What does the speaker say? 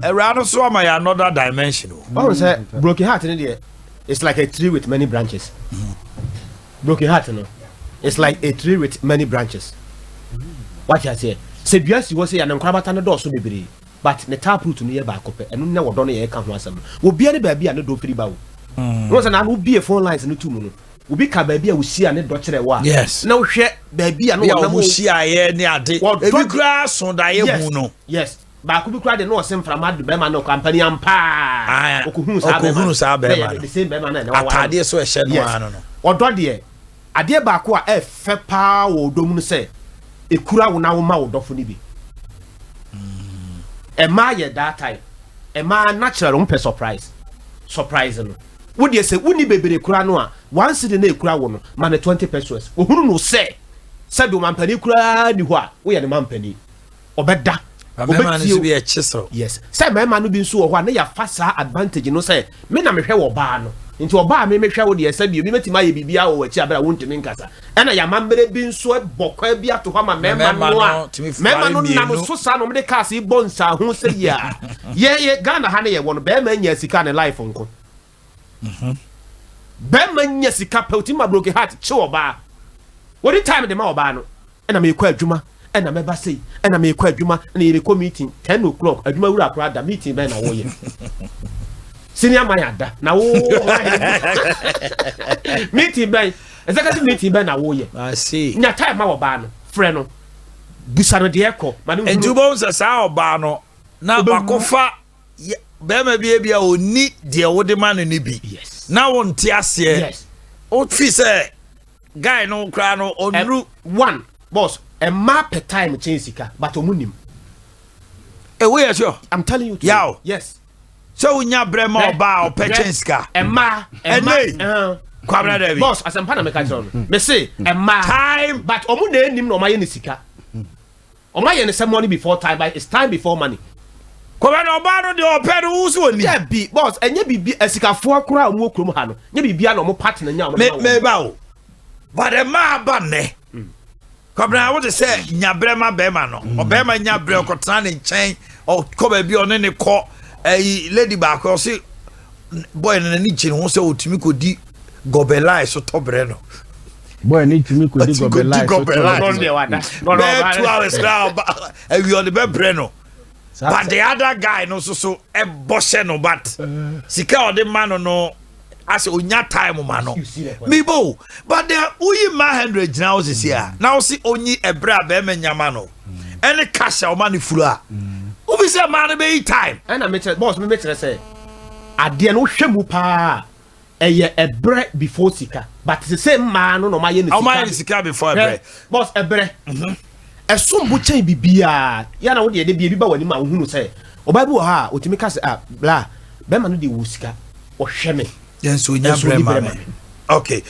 around so am I another dimension. What was that? Broken heart in there. It's like a tree with many branches. Broken heart, no. It's like a tree with many branches. What I say? Say yes, you was say an crabatan door so be. But the tap root near back up and no one don't come once. Will be any baby and no free bow. Was an will be a phone lines in the 2 minutes. Will be a baby will see and doctor wa. Yes. No share baby and no will see I near day. What grass on the yes. But I could be cried and no same from Mad Bema no company and pa. Who's the same Bema and I did so a shed one. Or Doddy, I dear Bakua F. Fepa or Domun say, a cura will now mouth of Unibi. A Maya that time, a man natural on surprise. Surprising. Would you say, wouldn't be the Kuranoa? Once in the crown, man 20 pesos. Who no say? Said the man penny cry, we are the man penny. Or better. Man is be a chisel. Yes. Say my man will be so one, they are faster advantage, you know, say, men am a hair or barn. Into a bar, may make sure the said you met my baby or a chabra won't mean casa. And I am man being so bokebia to have a member to me. Member so son of the cassie bonsa who say, yeah. Yeah, Ghana honey, one bear man, yes, he can a life uncle. Bearman, yes, he capelled my broken heart, show a bar. What the time of the Malbano? And I may quite Juma, and I may say, and I may quite Juma, and he will meeting 10 o'clock at Mura Prada meeting Ben away. Senior Mayada, now meeting Ben, exactly meeting Ben away. I see. Now time our ban, friend. Busano de Echo, and 2 bones as our bano. Now Bakofa. Bema baby o ni de wo de man ni bi. Yes. Na won ti ase. Yes. O fi say guy no kra no onru one boss a map per time change sika but omunim. E we sure. I'm telling you. Yow. Yes. So unya brema oba o per change sika. E ma kwabra David. Boss asempa na me ka tell no. Me say e ma time but omu na enim no maye ni sika. O maye ni some money before time but it's time before money. Kwabena obano de opedo uso ni. Yeah bi boss enye bibi esikafo akura omu okrom ha no. Nye bibia na omu partner nya me ba o. But the ma ba ne. Kwabena what say nyabrema bema no. Obema nyabre okotana ne nchen o ko ba bi one ne ko lady back o say boy na ni chi ho say otimi kodi gobelai so tobre no. Boy ni timi kodi gobelai so tobre no. No 2 hours now and we on the bed breno. But the other guy no so a boss no but sika o de man no as onya time man no me bo but there we ma 100 now is here now see onyi ebra be nyama no any cash o man furu a obi say man be time and I make boss me make say ade no hwemu pa eye ebre before sika but the same man no ma ye ni sika o ma ye sika before ebre boss ebre esombo chen bibia ya na wo de bia bi ba wani ma hunu say obabu ha otimi ka say bla be ma no de wusika o hweme yen so nya brema. Okay,